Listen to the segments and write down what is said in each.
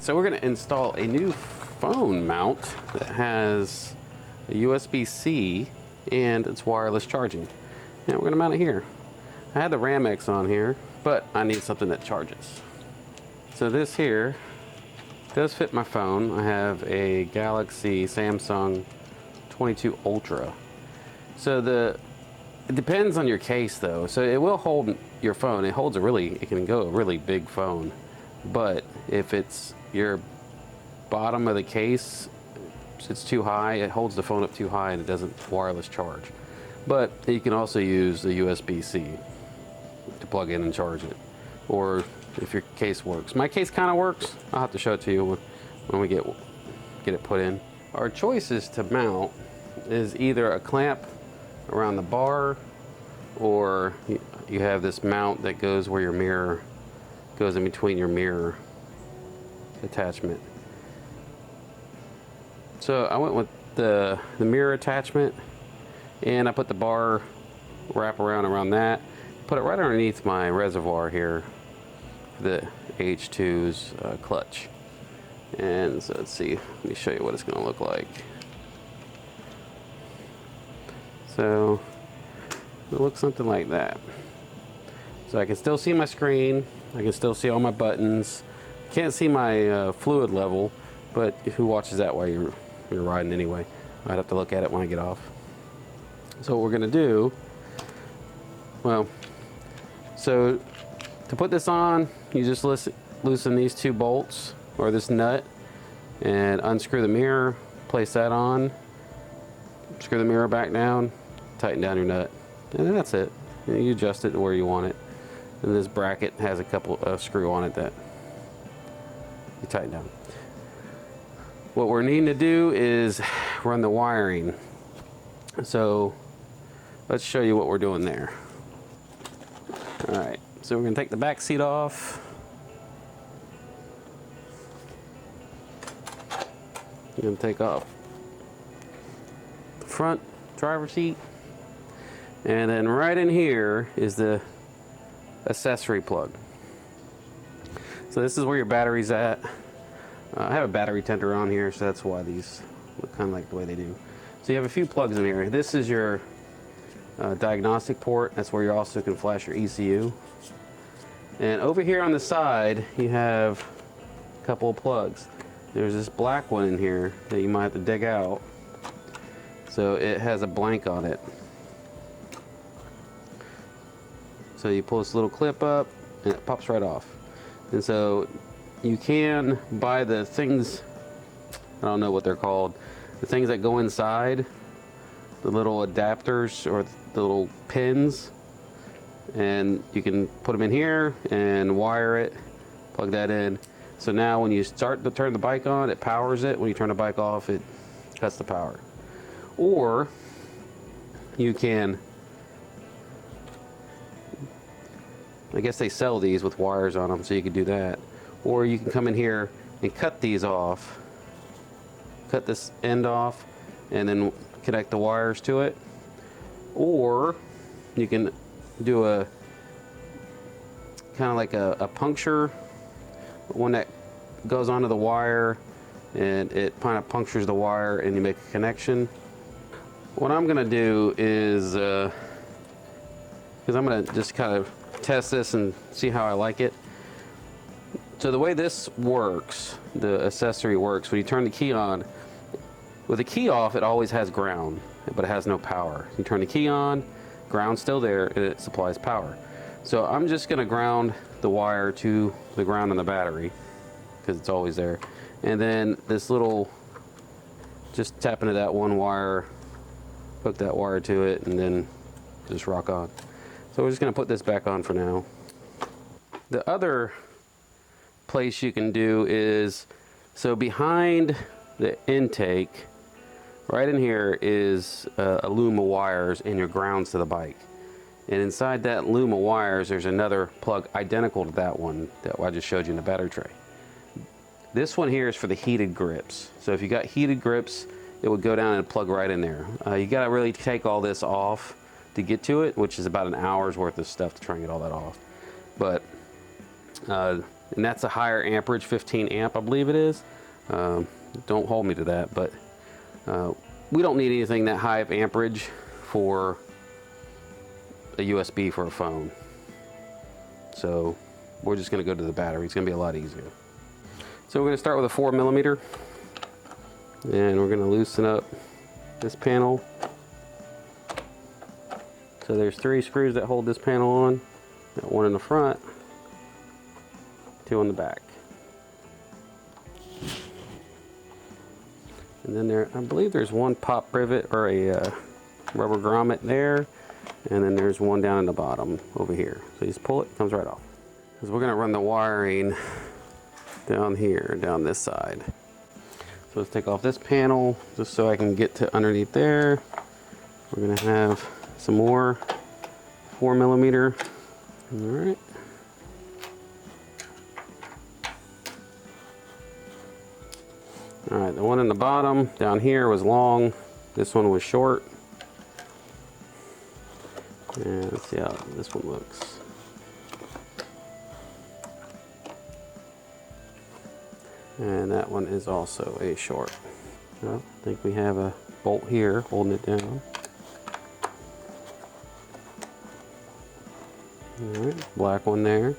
So we're going to install a new phone mount that has a USB-C and it's wireless charging. And we're going to mount it here. I had the Ramex on here, but I need something that charges. So this here does fit my phone. I have a Galaxy Samsung 22 Ultra. So it depends on your case though. So it will hold your phone. It can go a really big phone. But if it's your bottom of the case, it's too high, it holds the phone up too high and it doesn't wireless charge. But you can also use the USB-C to plug in and charge it. Or if your case works. My case kind of works. I'll have to show it to you when we get it put in. Our choices to mount is either a clamp around the bar, or you have this mount that goes where your mirror goes, in between your mirror attachment. So I went with the mirror attachment, and I put the bar wrap around that, put it right underneath my reservoir here, the ZH2's clutch. And so let's see, let me show you what it's going to look like. So it looks something like that. So I can still see my screen, I can still see all my buttons. Can't see my fluid level, but who watches that while you're riding anyway? I'd have to look at it when I get off. So what we're going to do, so to put this on, you just loosen these two bolts or this nut and unscrew the mirror, place that on, screw the mirror back down, tighten down your nut, and then that's it. And you adjust it to where you want it. And this bracket has a couple of screw on it that you tighten down. What we're needing to do is run the wiring. So let's show you what we're doing there. All right, so we're gonna take the back seat off. I'm gonna take off the front driver's seat. And then right in here is the accessory plug. So this is where your battery's at. I have a battery tender on here, so that's why these look kind of like the way they do. So you have a few plugs in here. This is your diagnostic port. That's where you also can flash your ECU. And over here on the side, you have a couple of plugs. There's this black one in here that you might have to dig out. So it has a blank on it. So you pull this little clip up and it pops right off. And so you can buy the things, I don't know what they're called, the things that go inside, the little adapters or the little pins, and you can put them in here and wire it, plug that in. So now when you start to turn the bike on, it powers it. When you turn the bike off, it cuts the power. Or you can, I guess they sell these with wires on them, so you could do that. Or you can come in here and cut these off, cut this end off, and then connect the wires to it. Or you can do a kind of like a puncture, one that goes onto the wire and it kind of punctures the wire and you make a connection. What I'm gonna do is, because I'm gonna just kind of test this and see how I like it. So the way this works, the accessory works, when you turn the key on, with the key off, it always has ground, but it has no power. You turn the key on, ground's still there, and it supplies power. So I'm just gonna ground the wire to the ground on the battery, because it's always there. And then this little, just tap into that one wire, hook that wire to it, and then just rock on. So we're just gonna put this back on for now. The other place you can do is, so behind the intake, right in here is a loom of wires and your grounds to the bike. And inside that loom of wires, there's another plug identical to that one that I just showed you in the battery tray. This one here is for the heated grips. So if you got heated grips, it would go down and plug right in there. You gotta really take all this off to get to it, which is about an hour's worth of stuff to try and get all that off. But and that's a higher amperage, 15 amp, I believe it is. Don't hold me to that, but we don't need anything that high of amperage for a USB for a phone. So we're just going to go to the battery. It's going to be a lot easier. So we're going to start with a 4mm, and we're going to loosen up this panel. So there's 3 screws that hold this panel on. Got 1 in the front, 2 on the back. And then there, I believe there's 1 pop rivet or a rubber grommet there, and then there's 1 down in the bottom over here. So you just pull it, it comes right off. Because we're going to run the wiring down here, down this side. So let's take off this panel just so I can get to underneath there. We're going to have some more 4mm. All right. All right, the one in the bottom down here was long. This one was short. And let's see how this one looks. And that one is also a short. Well, I think we have a bolt here holding it down. All right, black one there.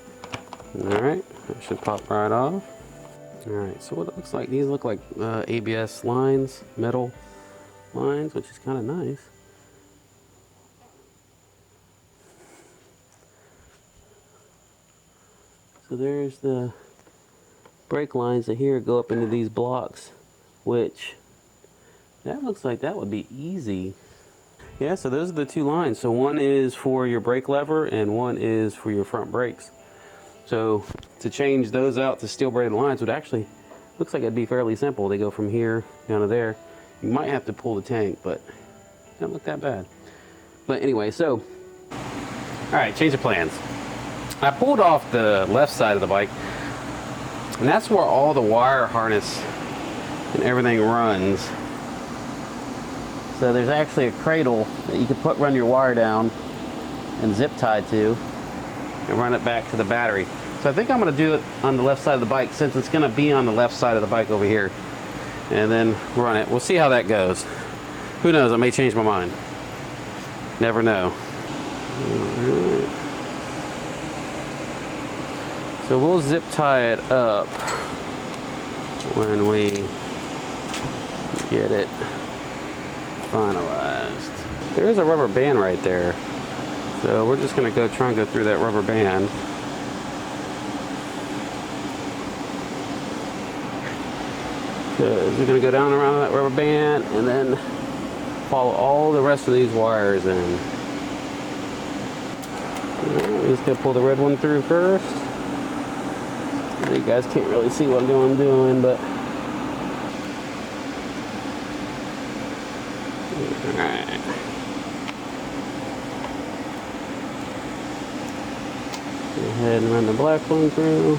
All right, that should pop right off. All right, so what it looks like, these look like ABS lines, metal lines, which is kind of nice. So there's the brake lines that here go up into these blocks, which that looks like that would be easy. Yeah, so those are the 2 lines. So one is for your brake lever and one is for your front brakes. So to change those out to steel braided lines would actually, looks like it'd be fairly simple. They go from here down to there. You might have to pull the tank, but it doesn't look that bad. But anyway, so, all right, change of plans. I pulled off the left side of the bike, and that's where all the wire harness and everything runs. So there's actually a cradle that you could run your wire down and zip tie to and run it back to the battery. So I think I'm going to do it on the left side of the bike, since it's going to be on the left side of the bike over here, and then run it. We'll see how that goes. Who knows, I may change my mind. Never know. All right. So we'll zip tie it up when we get it finalized. There is a rubber band right there. So we're just gonna try and go through that rubber band. Because we're gonna go down around that rubber band and then follow all the rest of these wires in. We're just gonna pull the red one through first. You guys can't really see what I'm doing, but alright. Go ahead and run the black one through.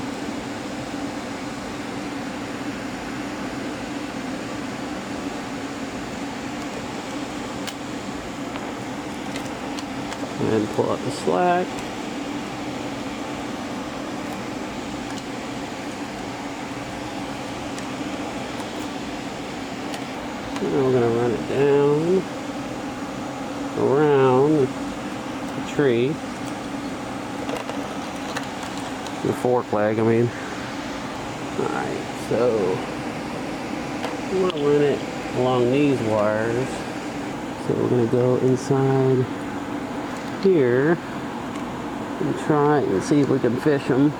And pull out the slack. Now we're going to run it down around the tree, the fork leg, I mean. Alright, so I'm going to run it along these wires. So we're going to go inside here and try and see if we can fish them.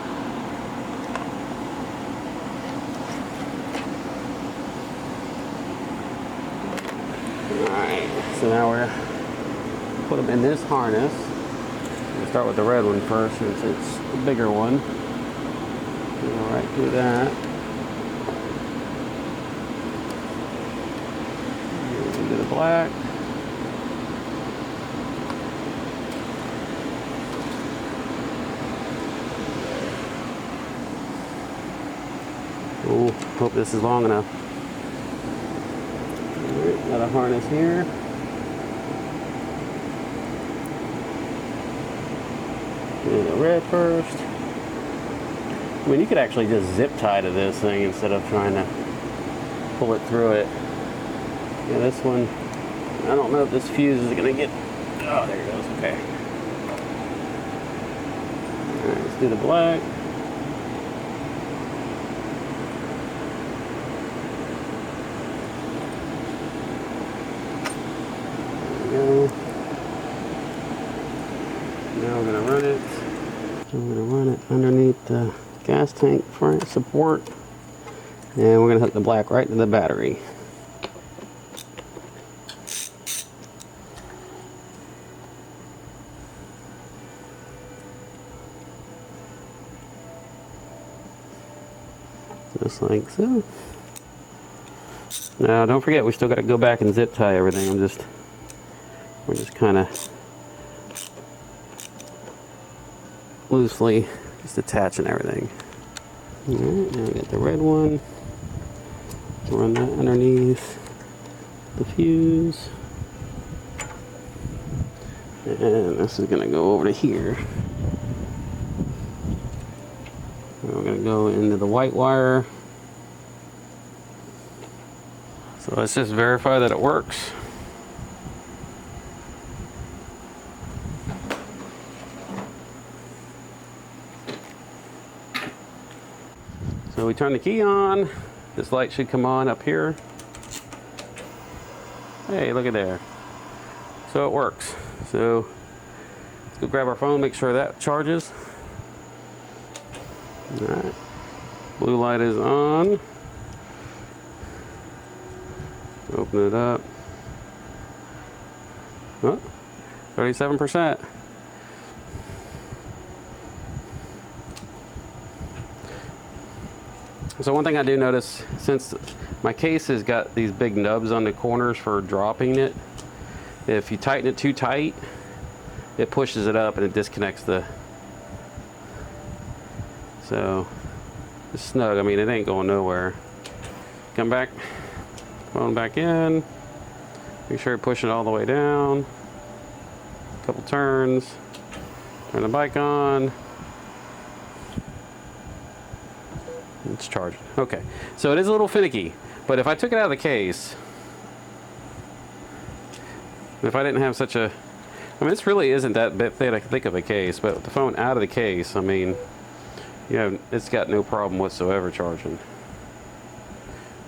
So now we're gonna put them in this harness. We'll start with the red one first, since it's the bigger one. Go right through that. Into the black. Oh, hope this is long enough. All right, got a harness here. Do the red first. I mean, you could actually just zip tie to this thing instead of trying to pull it through it. Yeah, this one, I don't know if this fuse is gonna get, oh, there it goes, okay. All right, let's do the black. There we go. Now we're gonna run it. So we're gonna run it underneath the gas tank front support. And we're gonna hook the black right to the battery. Just like so. Now don't forget, we still gotta go back and zip tie everything. We're just kind of loosely just attaching everything. All right, now we got the red one. Run that underneath the fuse. And this is gonna go over to here. And we're gonna go into the white wire. So let's just verify that it works. So we turn the key on. This light should come on up here. Hey, look at there. So it works. So let's go grab our phone, make sure that charges. All right. Blue light is on. Open it up. Oh, 37%. So one thing I do notice, since my case has got these big nubs on the corners for dropping it, if you tighten it too tight, it pushes it up and it disconnects the, so it's snug. I mean, it ain't going nowhere. Come back, phone back in, make sure you're pushing it all the way down, couple turns, turn the bike on. It's charging. Okay, so it is a little finicky, but if I took it out of the case, if I didn't have such a, I mean, this really isn't that thick of a case, but with the phone out of the case, I mean, you know, it's got no problem whatsoever charging.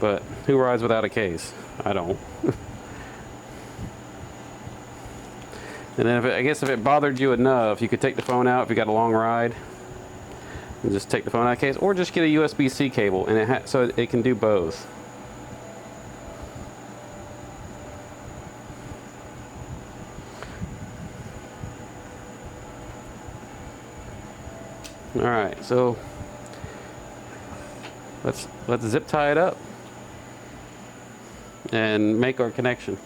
But who rides without a case? I don't. And then I guess if it bothered you enough, you could take the phone out if you got a long ride. And just take the phone out of the case, or just get a USB-C cable, and so it can do both. All right, so let's zip tie it up and make our connection.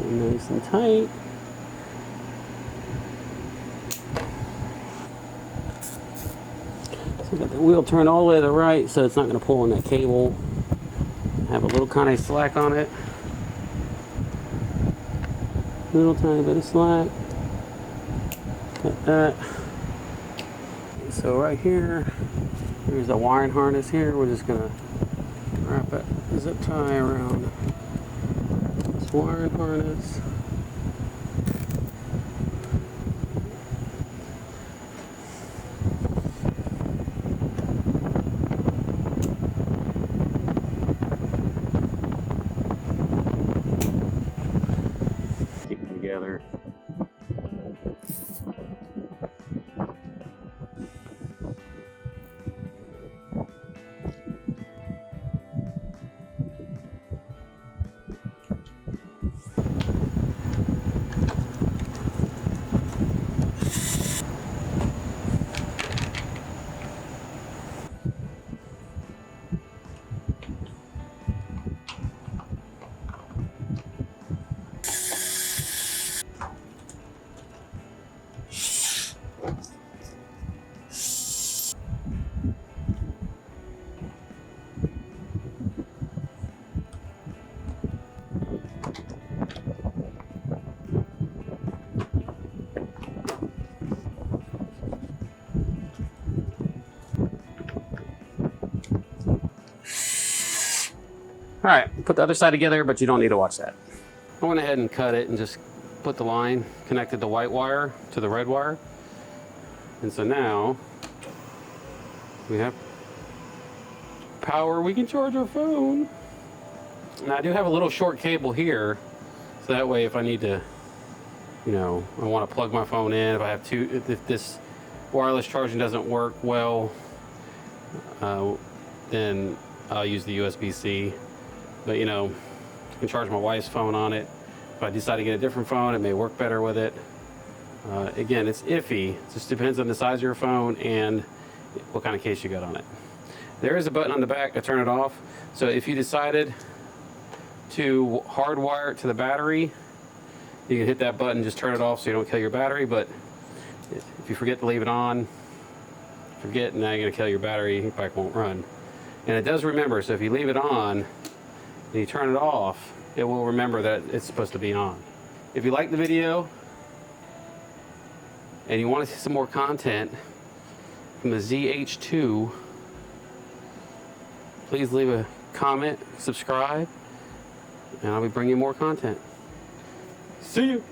Nice and tight. So we got the wheel turned all the way to the right, so it's not going to pull on that cable. Have a little kind of slack on it. Little tiny bit of slack. Got that. So right here, there's a wiring harness here. We're just going to wrap it, zip tie around this wiring harness. Keep them together. All right, put the other side together, but you don't need to watch that. I went ahead and cut it and just put the line, connected the white wire to the red wire. And so now we have power. We can charge our phone. Now I do have a little short cable here, so that way if I need to, you know, I want to plug my phone in, if I have to, if this wireless charging doesn't work well, then I'll use the USB-C. But you know, I can charge my wife's phone on it. If I decide to get a different phone, it may work better with it. Again, it's iffy. It just depends on the size of your phone and what kind of case you got on it. There is a button on the back to turn it off. So if you decided to hardwire it to the battery, you can hit that button, just turn it off so you don't kill your battery. But if you forget to leave it on, forget, now you're gonna kill your battery, your bike won't run. And it does remember, so if you leave it on and you turn it off, it will remember that it's supposed to be on. If you like the video and you want to see some more content from the ZH2, please leave a comment, subscribe, and I'll be bringing more content. See you.